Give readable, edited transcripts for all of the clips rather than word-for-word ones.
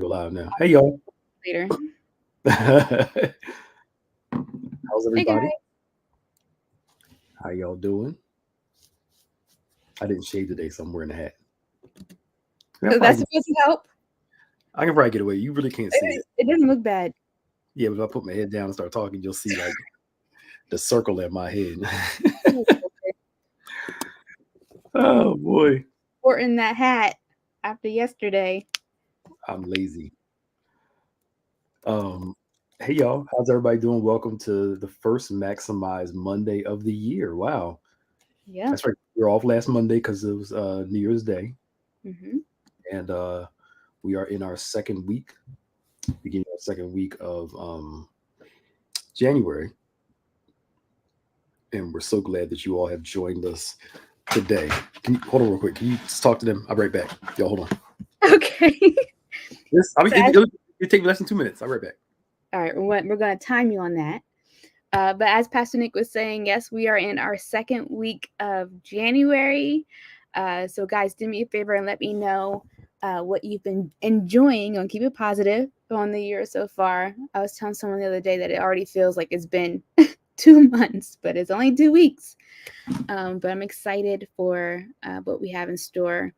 Go live now. Hey y'all. Later. How's Hey everybody? guys. How y'all doing? I didn't shave today, so I'm wearing a hat. I, mean, I, So that's probably, supposed to help. I can probably get away. You really can't see it. It doesn't look bad. Yeah, but if I put my head down and start talking, you'll see like the circle in my head. Oh boy, Sporting that hat after yesterday. I'm lazy. Um, hey y'all, how's everybody doing? Welcome to the first Maximize Monday of the year. Wow, Yeah. that's right. We were off last Monday because it was New Year's Day, Hmm. and we are in our second week, beginning our second week of January, and we're so glad that you all have joined us today. Can you hold on real quick? Can you just talk to them? I'll be right back. Y'all, hold on. Okay. This, I mean, So it'll take me less than 2 minutes. I'll be right back. all right, we're going to time you on that. But as Pastor Nick was saying, yes, we are in our second week of January. So, guys, do me a favor and let me know what you've been enjoying on Keep It Positive on the year so far. I was telling someone the other day that it already feels like it's been 2 months, but it's only 2 weeks. But I'm excited for what we have in store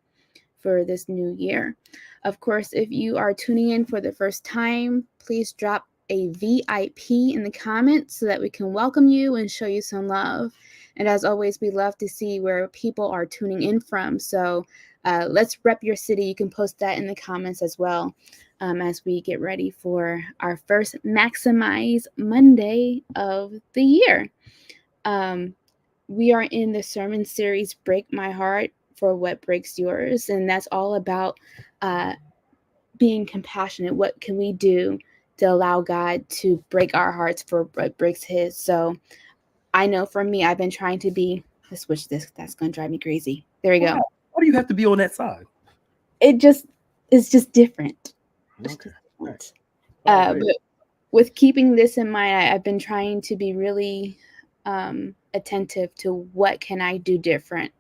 for this new year. Of course, if you are tuning in for the first time, please drop a VIP in the comments so that we can welcome you and show you some love. And as always, we love to see where people are tuning in from. So let's rep your city. You can post that in the comments as well as we get ready for our first Maximize Monday of the year. Um, we are in the sermon series Break My Heart for What Breaks Yours. And that's all about uh, being compassionate. What can we do to allow God to break our hearts for what breaks His? So I know for me, I've been trying to be, let's switch this, that's going to drive me crazy. There we Wow. go. Why do you have to be on that side? It just, it's just different. It's Okay. just All right. different. All right. But with keeping this in mind, I've been trying to be really attentive to what can I do different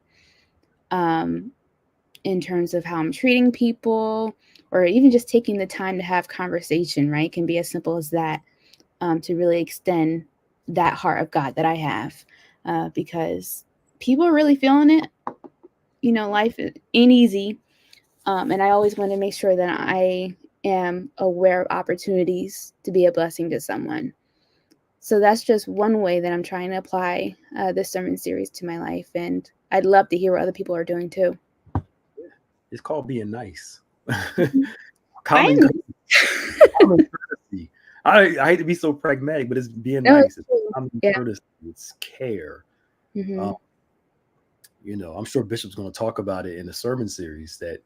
um, in terms of how I'm treating people, or even just taking the time to have conversation, right? It can be as simple as that to really extend that heart of God that I have because people are really feeling it. You know, life ain't easy. And I always want to make sure that I am aware of opportunities to be a blessing to someone. So that's just one way that I'm trying to apply this sermon series to my life. And I'd love to hear what other people are doing too. It's called being nice. I common, am. common courtesy. I hate to be so pragmatic, but it's being No, it's nice. It's true. common Yeah. courtesy. It's care. Um, Hmm. I'm sure Bishop's going to talk about it in the sermon series that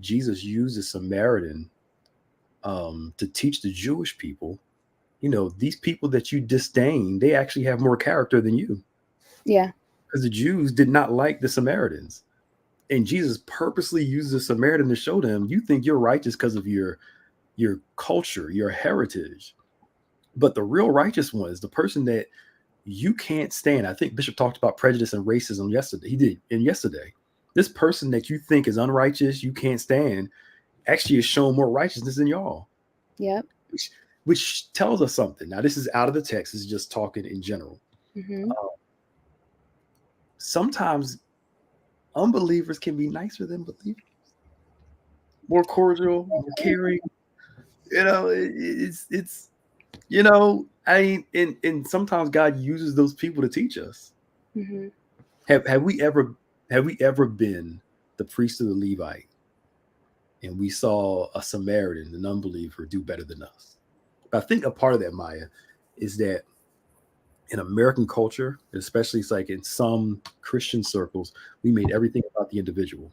Jesus used a Samaritan to teach the Jewish people. These people that you disdain, they actually have more character than you, Yeah. because the Jews did not like the Samaritans. And Jesus purposely used the Samaritan to show them you think you're righteous because of your culture, your heritage. But the real righteous one is the person that you can't stand. I think Bishop talked about prejudice and racism yesterday. He did, and yesterday. This person that you think is unrighteous, you can't stand, actually is showing more righteousness than y'all, Yep. which, which tells us something. Now, this is out of the text. This is just talking in general. Hmm. Uh, Sometimes unbelievers can be nicer than believers, more cordial, more caring. It's I mean, and sometimes God uses those people to teach us. Hmm. Have we ever been the priest of the Levite and we saw a Samaritan, an unbeliever, do better than us? I think a part of that, Maya, is that in American culture, especially it's like in some Christian circles, we made everything about the individual.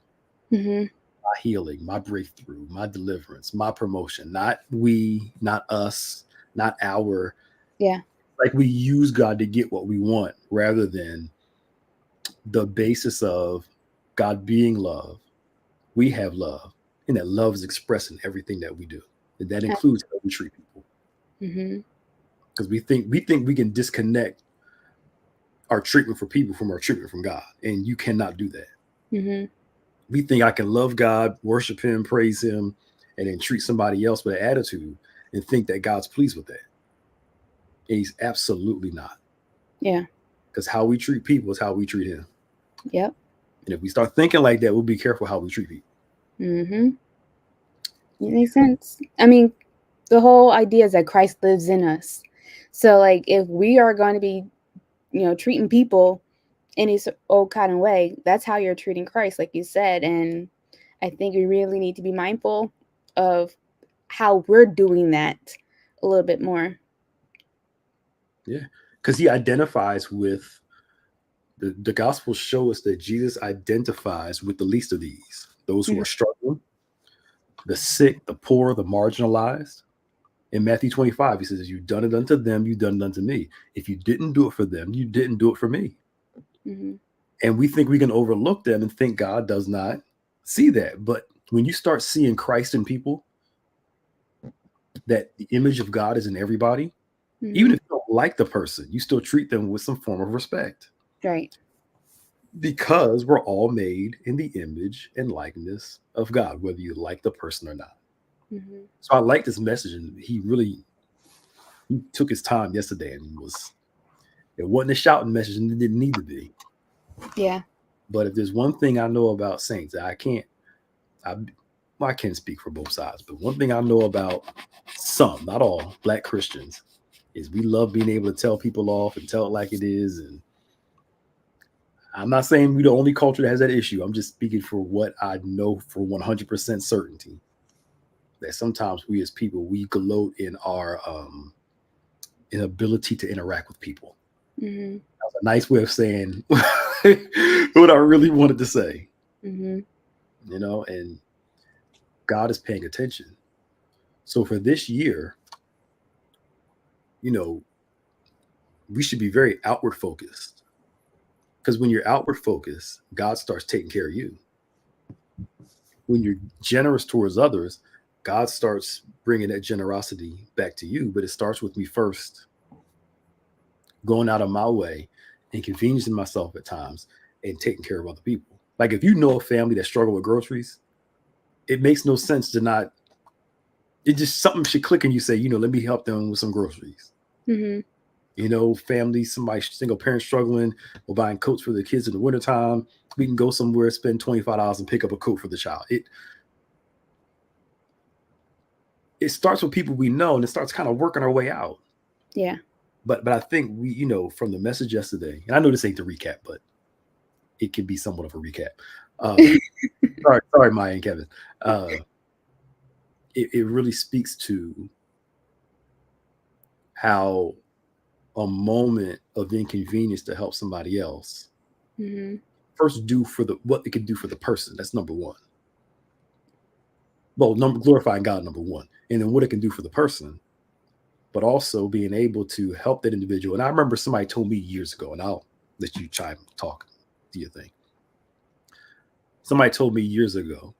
Hmm. My healing, my breakthrough, my deliverance, my promotion, not we, not us, not our. Yeah. Like we use God to get what we want rather than the basis of God being love. We have love, and that love is expressed in everything that we do. And that includes how we treat people. Mm-hmm. Because we think we can disconnect our treatment for people from our treatment from God. And you cannot do that. Hmm. We think I can love God, worship him, praise him, and then treat somebody else with an attitude and think that God's pleased with that. And he's absolutely not. Yeah. Because how we treat people is how we treat him. Yep. And if we start thinking like that, we'll be careful how we treat people. Mm-hmm. It makes sense. I mean, the whole idea is that Christ lives in us. So, like, if we are going to be, treating people in a old kind of way, that's how you're treating Christ, like you said. And I think we really need to be mindful of how we're doing that a little bit more. Yeah, because he identifies with the Gospels show us that Jesus identifies with the least of these, those who are struggling, the sick, the poor, the marginalized. In Matthew 25, he says, "You've done it unto them, you've done it unto me. If you didn't do it for them, you didn't do it for me." Mm-hmm. And we think we can overlook them and think God does not see that. But when you start seeing Christ in people, that the image of God is in everybody, even if you don't like the person, you still treat them with some form of respect. Right. Because we're all made in the image and likeness of God, whether you like the person or not. Mm-hmm. So I like this message, and he took his time yesterday, and it wasn't a shouting message, and it didn't need to be. Yeah. But if there's one thing I know about saints, I can't speak for both sides, but one thing I know about some, not all, Black Christians is we love being able to tell people off and tell it like it is. And I'm not saying we're the only culture that has that issue. I'm just speaking for what I know for 100% certainty, that sometimes we as people, we gloat in our inability to interact with people. Mm-hmm. That's a nice way of saying what I really wanted to say. Mm-hmm. And God is paying attention. So for this year, we should be very outward focused. Because when you're outward focused, God starts taking care of you. When you're generous towards others, God starts bringing that generosity back to you. But it starts with me first, going out of my way, inconveniencing myself at times, and taking care of other people. Like if you know a family that struggle with groceries, it makes no sense to not. It just something should click and you say, let me help them with some groceries. Mm-hmm. Family, somebody, single parent struggling or buying coats for the kids in the wintertime. We can go somewhere, spend $25 and pick up a coat for the child. It starts with people we know, and it starts kind of working our way out. Yeah. But I think we, from the message yesterday, and I know this ain't the recap, but it can be somewhat of a recap. Sorry, Maya and Kevin. It really speaks to how a moment of inconvenience to help somebody else first do for what it can do for the person. That's number one. Well, glorifying God, number one, and then what it can do for the person, but also being able to help that individual. And I remember somebody told me years ago, and I'll let you talk, do your thing. Somebody told me years ago,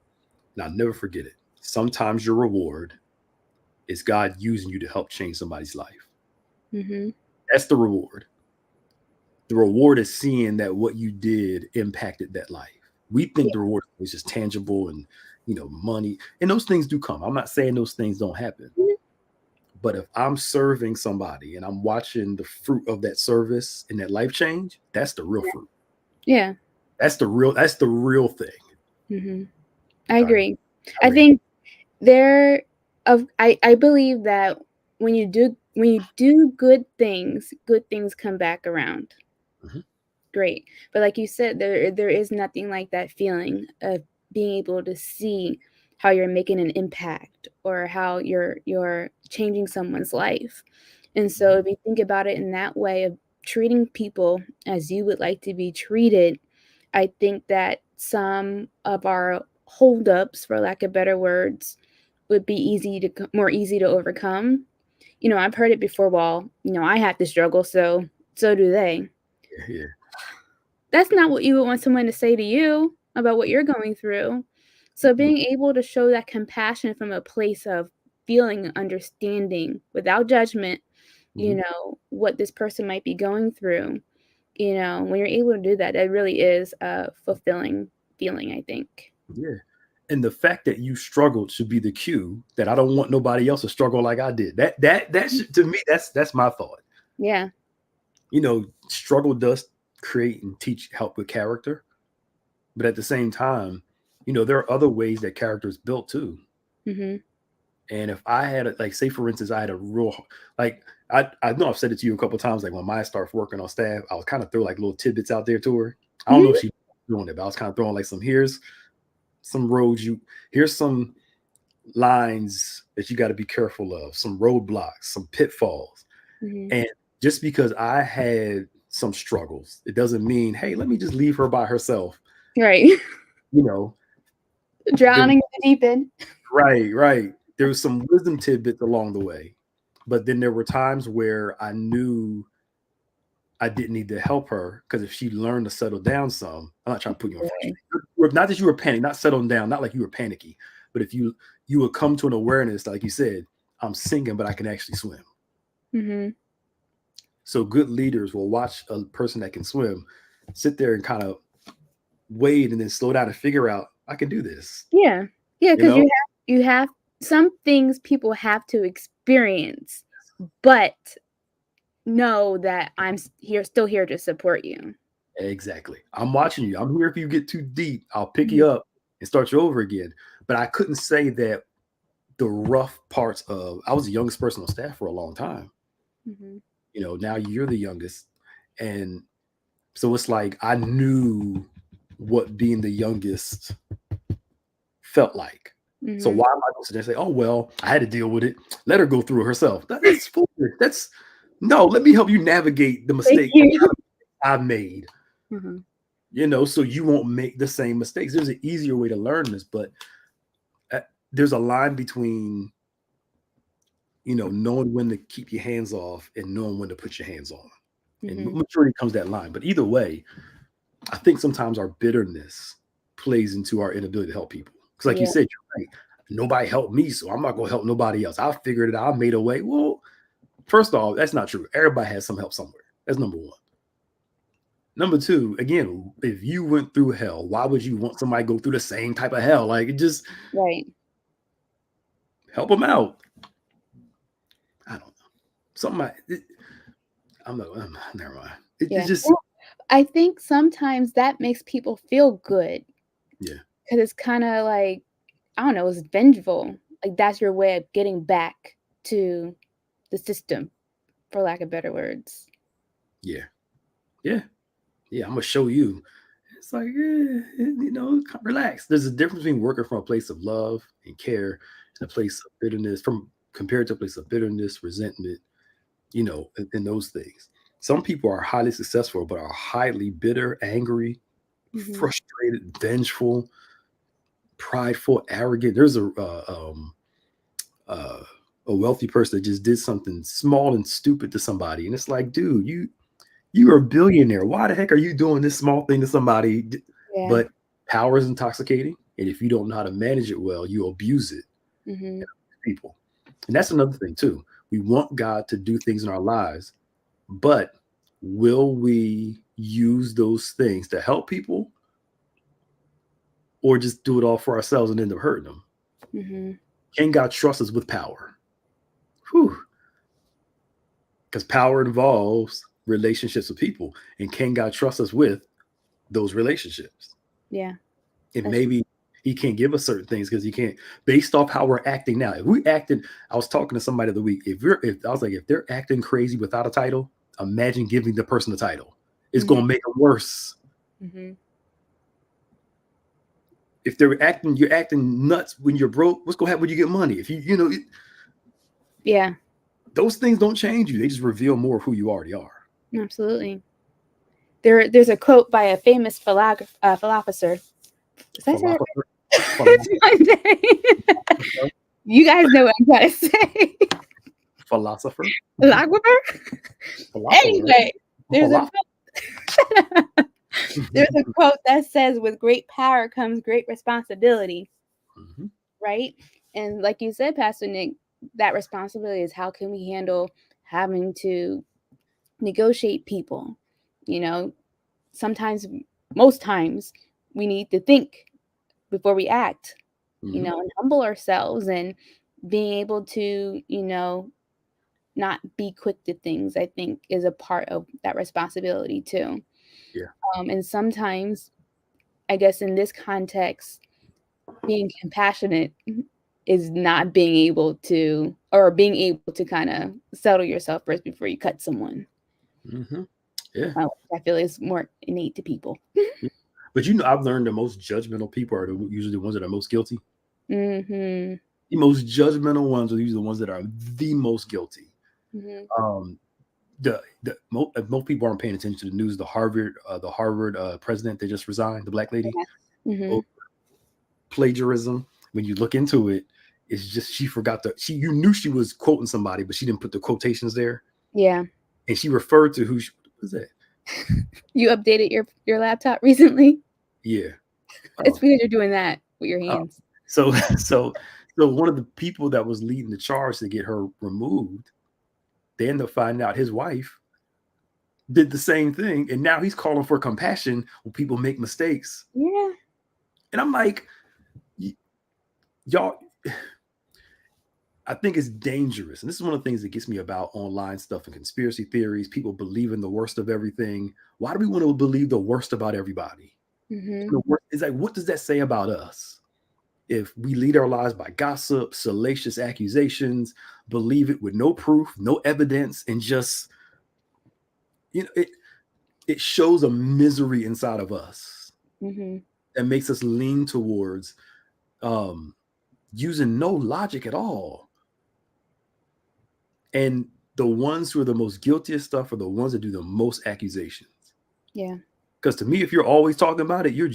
and I'll never forget it. Sometimes your reward is God using you to help change somebody's life. Mm-hmm. That's the reward. The reward is seeing that what you did impacted that life. We think the reward is just tangible and, money. And those things do come. I'm not saying those things don't happen. Mm-hmm. But if I'm serving somebody and I'm watching the fruit of that service and that life change, that's the real fruit. Yeah. That's the real thing. Mm-hmm. I agree. I think I believe that when you do good things come back around. Mm-hmm. Great. But like you said, there is nothing like that feeling of being able to see how you're making an impact or how you're changing someone's life. And so if you think about it in that way of treating people as you would like to be treated, I think that some of our holdups, for lack of better words, would be more easy to overcome. I've heard it before. Well, I have to struggle, so do they. Yeah. That's not what you would want someone to say to you about what you're going through. So being able to show that compassion from a place of feeling, understanding, without judgment, what this person might be going through, when you're able to do that, that really is a fulfilling feeling, I think. Yeah. And the fact that you struggled should be the cue that I don't want nobody else to struggle like I did. To me, that's my thought. Yeah. Struggle does create and teach help with character, but at the same time, there are other ways that character is built too. Mm-hmm. And if I had like, say for instance, I had a real like I know I've said it to you a couple of times, like when Maya starts working on staff, I was kind of throw like little tidbits out there to her. I don't know if she's doing it, but I was kind of throwing like here's some roads here's some lines that you got to be careful of, some roadblocks, some pitfalls. Mm-hmm. And just because I had some struggles, it doesn't mean, hey, let me just leave her by herself. Right. Drowning in the deep end. Right. There was some wisdom tidbits along the way, but then there were times where I knew I didn't need to help her, because if she learned to settle down some, I'm not trying to put you on front. Not that you were panicked, not settling down, not like you were panicky, but if you would come to an awareness, like you said, I'm sinking, but I can actually swim. Mm-hmm. So good leaders will watch a person that can swim, sit there and kind of wade and then slow down and figure out, I can do this. Yeah. Yeah, because you have some things people have to experience, but know that I'm still here to support you. Exactly. I'm watching you. I'm here. If you get too deep, I'll pick you up and start you over again. But I couldn't say that the rough parts of, I was the youngest person on staff for a long time. Mm-hmm. Now you're the youngest. And so it's like, I knew what being the youngest felt like. Mm-hmm. So why am I going to say, oh, well, I had to deal with it. Let her go through it herself. That's foolish. No, let me help you navigate the mistake I've made. Mm-hmm. So you won't make the same mistakes. There's an easier way to learn this, but there's a line between, knowing when to keep your hands off and knowing when to put your hands on. Mm-hmm. And maturity comes that line. But either way, I think sometimes our bitterness plays into our inability to help people. Because like you said, you're right. Nobody helped me, so I'm not going to help nobody else. I figured it out. I made a way. Well, first off, that's not true. Everybody has some help somewhere. That's number one. Number two, again, if you went through hell, why would you want somebody to go through the same type of hell? Like, it just help them out. I don't know. Never mind. It just. I think sometimes that makes people feel good. Yeah. Because it's kind of like, I don't know, it's vengeful. Like, that's your way of getting back to the system, for lack of better words. Yeah. I'm gonna show you. It's like, relax. There's a difference between working from a place of love and care and a place of bitterness, compared to a place of bitterness, resentment, and those things. Some people are highly successful, but are highly bitter, angry, frustrated, vengeful, prideful, arrogant. There's a wealthy person that just did something small and stupid to somebody, and it's like, dude, you are a billionaire. Why the heck are you doing this small thing to somebody? Yeah. But power is intoxicating, and if you don't know how to manage it well, you abuse it. People, and that's another thing too. We want God to do things in our lives, but will we use those things to help people, or just do it all for ourselves and end up hurting them? Can God trust us with power? Because power involves relationships with people, and can God trust us with those relationships? Yeah. And maybe he can't give us certain things because he can't, based off how we're acting now. If we acted, I was talking to somebody the other week. If they're acting crazy without a title, imagine giving the person a title. It's going to make it worse. If you're acting nuts when you're broke, what's going to happen when you get money? If yeah, those things don't change you. They just reveal more of who you already are. Absolutely. There's a quote by a famous philosopher. Is that it? You guys know what I'm trying to say. Philosopher? Anyway, there's a quote that says, with great power comes great responsibility. Right? And like you said, Pastor Nick, that responsibility is how can we handle having to negotiate people? Sometimes, most times, we need to think before we act. Mhm. and humble ourselves and being able to, not be quick to things, I think is a part of that responsibility too. Yeah. And sometimes, I guess in this context, being compassionate is not being able to, or being able to kind of settle yourself first before you cut someone. Mhm. Yeah. I feel is more innate to people. Yeah. But I've learned the most judgmental people are usually the ones that are most guilty. Mhm. The most judgmental ones are usually the ones that are the most guilty. Mhm. Um, if most people aren't paying attention to the news. The Harvard president that just resigned, the black lady, Yes. Mhm. over plagiarism. When you look into it, it's just she forgot you knew she was quoting somebody, but she didn't put the quotations there, Yeah. and she referred to what was that? You updated your laptop recently? Yeah. It's Oh, because you're doing that with your oh. hands. So so one of the people that was leading the charge to get her removed, they end up finding out his wife did the same thing, and now he's calling for compassion when people make mistakes. Yeah. And I'm like, y'all, I think it's dangerous. And this is one of the things that gets me about online stuff and conspiracy theories. People believe in the worst of everything. Why do we want to believe the worst about everybody? Mhm. It's like, what does that say about us? If we lead our lives by gossip, salacious accusations, believe it with no proof, no evidence, and just, it shows a misery inside of us Mhm. that makes us lean towards um, using no logic at all. And the ones who are the most guilty of stuff are the ones that do the most accusations. Yeah. Because to me, if you're always talking about it, you're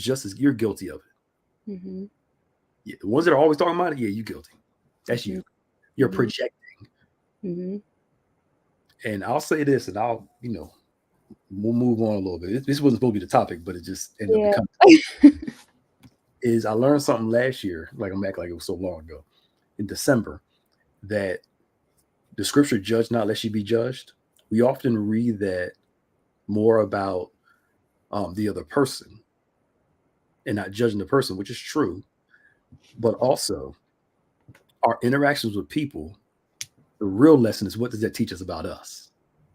guilty of it. Mhm. Yeah, the ones that are always talking about it, yeah, you're guilty. That's Mhm. you. You're Mhm. projecting. Mhm. And I'll say this, and we'll move on a little bit. This wasn't supposed to be the topic, but it just ended up Yeah. becoming. Is I learned something last year, like I'm acting like it was so long ago, in December, that the scripture "Judge not, lest ye be judged." We often read that more about the other person and not judging the person, which is true, but also our interactions with people. The real lesson is, what does that teach us about us?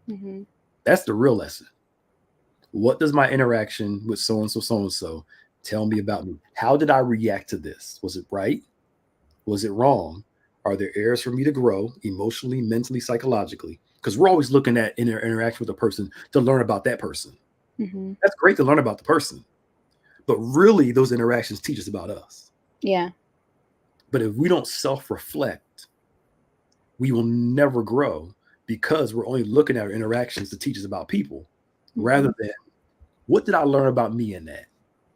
Mhm. That's the real lesson. What does my interaction with so and so tell me about me? How did I react to this? Was it right? Was it wrong? Are there areas for me to grow emotionally, mentally, psychologically? Because we're always looking at interaction with a person to learn about that person. Mhm. That's great to learn about the person, but really those interactions teach us about us. Yeah. But if we don't self-reflect, we will never grow, because we're only looking at our interactions to teach us about people, rather Mhm. than, what did I learn about me in that?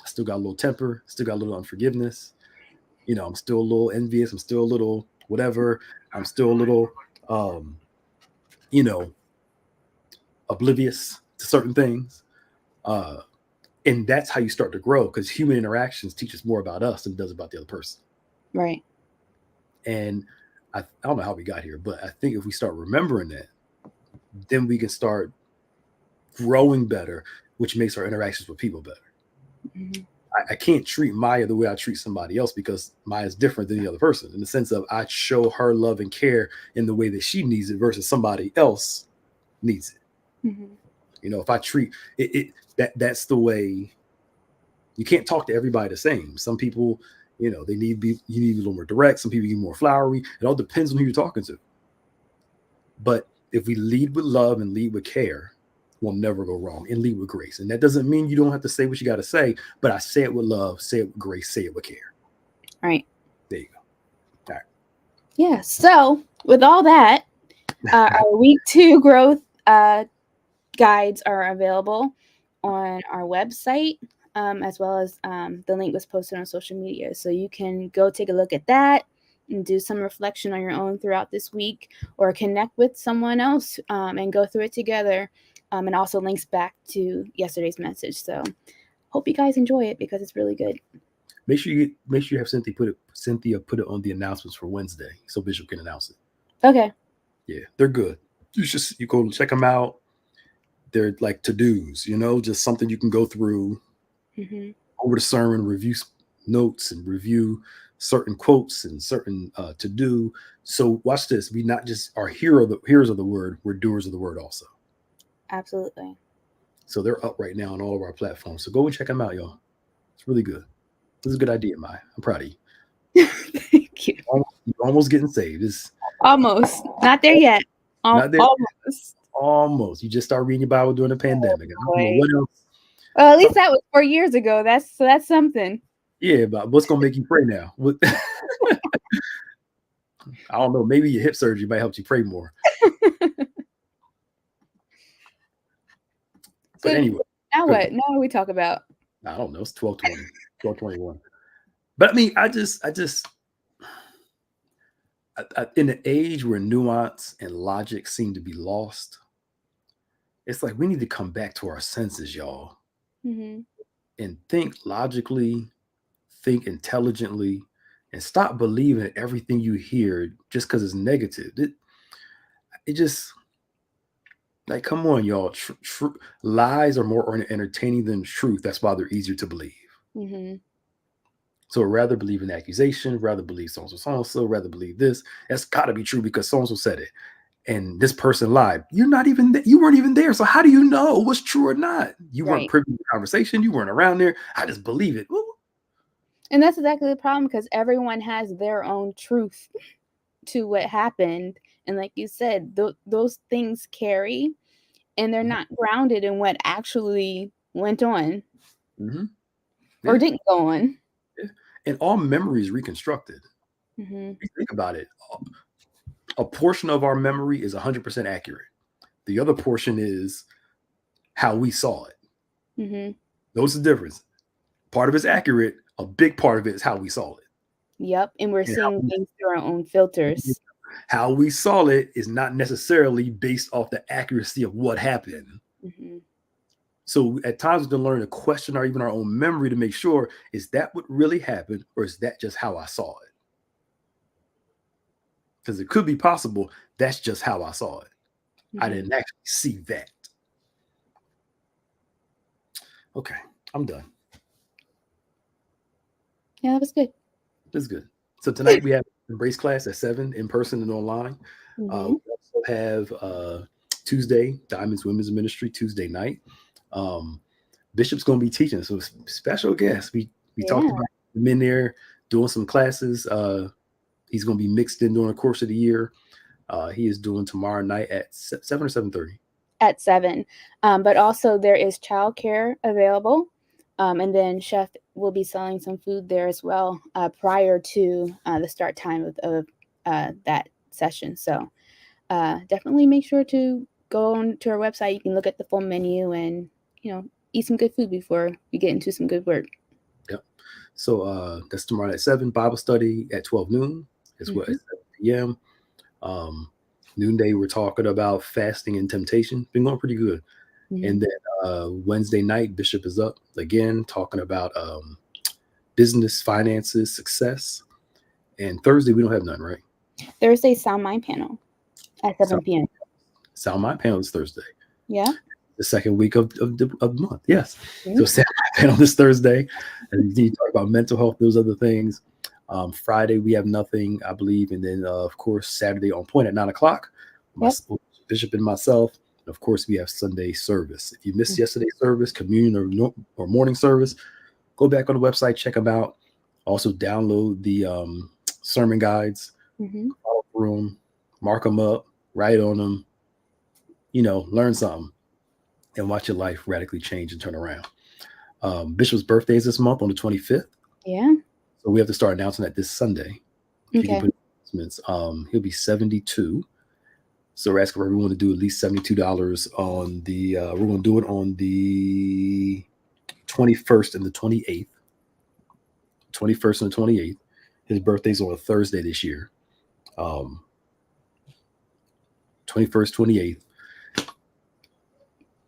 I still got a little temper, still got a little unforgiveness. I'm still a little envious. I'm still a little whatever. I'm still a little, um, you know, oblivious to certain things. Uh, and that's how you start to grow, because human interactions teach us more about us than it does about the other person. Right. And I don't know how we got here, but I think if we start remembering that, then we can start growing better, which makes our interactions with people better. Mhm. I can't treat Maya the way I treat somebody else, because Maya is different than the other person, in the sense of I show her love and care in the way that she needs it versus somebody else needs it. Mhm. If I treat that's the way. You can't talk to everybody the same. Some people, they you need a little more direct. Some people need more flowery. It all depends on who you're talking to. But if we lead with love and lead with care, we'll never go wrong, and lead with grace. And that doesn't mean you don't have to say what you got to say, but I say it with love, say it with grace, say it with care. Right. There you go. All right. Yeah. So with all that, our week 2 growth guides are available on our website, as well as the link was posted on social media. So you can go take a look at that and do some reflection on your own throughout this week, or connect with someone else and go through it together. And also links back to yesterday's message. So hope you guys enjoy it, because it's really good. Make sure you have Cynthia put it on the announcements for Wednesday, so Bishop can announce it. Okay. Yeah, they're good. You go check them out. They're like to-dos, just something you can go through Mm-hmm. over the sermon, review notes, and review certain quotes and certain to do. So watch this. We not just are hearers of the word, we're doers of the word also. Absolutely. So they're up right now on all of our platforms. So go and check them out, y'all. It's really good. This is a good idea, Mai. I'm proud of you. Thank you. You're almost getting saved. It's Almost. Not there yet. not there. Almost. Almost. You just start reading your Bible during the pandemic. I don't know what else. Well, at least that was 4 years ago. That's something. Yeah, but what's gonna make you pray now? I don't know. Maybe your hip surgery might help you pray more. But anyway. Now what? Now what we talk about? I don't know. It's 12:20, 12:21. But I mean, I just in an age where nuance and logic seem to be lost, it's like we need to come back to our senses, y'all, Mm-hmm. and think logically, think intelligently, and stop believing everything you hear just because it's negative. It just, like, come on, y'all. Lies are more entertaining than truth. That's why they're easier to believe. Mm-hmm. So I'd rather believe an accusation, rather believe so-and-so, rather believe this. That's got to be true because so-and-so said it. And this person lied. You weren't even there. So how do you know what's true or not? You weren't privy to the conversation. You weren't around there. I just believe it. Ooh. And that's exactly the problem, because everyone has their own truth to what happened. And like you said, those things carry, and they're not grounded in what actually went on or didn't go on. Yeah. And all memory is reconstructed. Mm-hmm. If you think about it, a portion of our memory is 100% accurate. The other portion is how we saw it. Mm-hmm. Those are the difference. Part of it's accurate. A big part of it is how we saw it. Yep. And we're seeing things through our own filters. How we saw it is not necessarily based off the accuracy of what happened. Mm-hmm. So at times we can learn to question even our own memory to make sure, is that what really happened, or is that just how I saw it? Because it could be possible that's just how I saw it. Mm-hmm. I didn't actually see that. Okay, I'm done. Yeah, that was good. That's good. So tonight we have Embrace class at 7 in person and online. Mm-hmm. We also have Tuesday, Diamonds Women's Ministry, Tuesday night. Bishop's going to be teaching, so special guest. We talked about him in there doing some classes. He's going to be mixed in during the course of the year. He is doing tomorrow night at 7 or 7:30. At 7. But also there is childcare available. And then Chef will be selling some food there as well prior to the start time of that session. So definitely make sure to go on to our website. You can look at the full menu and, eat some good food before you get into some good work. Yep. So that's tomorrow at 7. Bible study at 12 noon as well as 7 p.m. Noonday, we're talking about fasting and temptation. Been going pretty good. Mm-hmm. And then Wednesday night, Bishop is up again talking about business, finances, success. And Thursday, we don't have none, right? Thursday, Sound Mind panel at 7 p.m. Sound Mind panel is Thursday. Yeah. The second week of the month. Yes. Mm-hmm. So Sound Mind panel this Thursday. And you talk about mental health, those other things. Friday, we have nothing, I believe. And then, of course, Saturday on point at 9:00. Bishop and myself. And of course, we have Sunday service. If you missed yesterday's service, communion or morning service, go back on the website, check them out. Also, download the sermon guides, follow through them, mark them up, write on them, learn something, and watch your life radically change and turn around. Bishop's birthday is this month on the 25th. Yeah. So we have to start announcing that this Sunday. Okay. He'll be 72. So we're asking for everyone to do at least $72 on the, we're going to do it on the 21st and the 28th. 21st and the 28th. His birthday's on a Thursday this year. 21st, 28th. At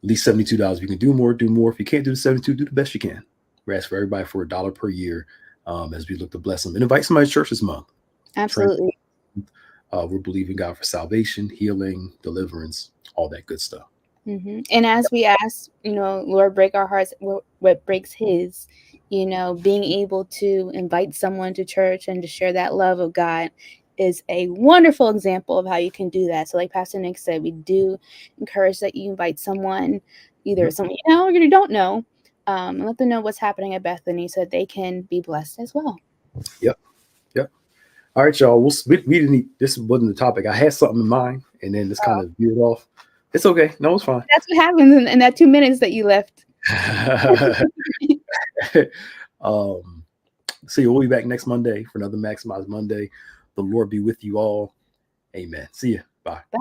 least $72. If you can do more, do more. If you can't do the 72, do the best you can. We're asking for everybody for $1 per year as we look to bless them. And invite somebody to church this month. Absolutely. We're believing God for salvation, healing, deliverance, all that good stuff. Mm-hmm. And as we ask, Lord, break our hearts, what breaks his, You know, being able to invite someone to church and to share that love of God is a wonderful example of how you can do that. So, like Pastor Nick said, we do encourage that you invite someone, either Mhm. someone you know or you don't know, and let them know what's happening at Bethany so that they can be blessed as well. Yep. Yep. All right, y'all. We didn't. This wasn't the topic. I had something in mind, and then this kind of veered off. It's okay. No, it's fine. That's what happens in that 2 minutes that you left. See, we'll be back next Monday for another Maximize Monday. The Lord be with you all. Amen. See you. Bye. Bye.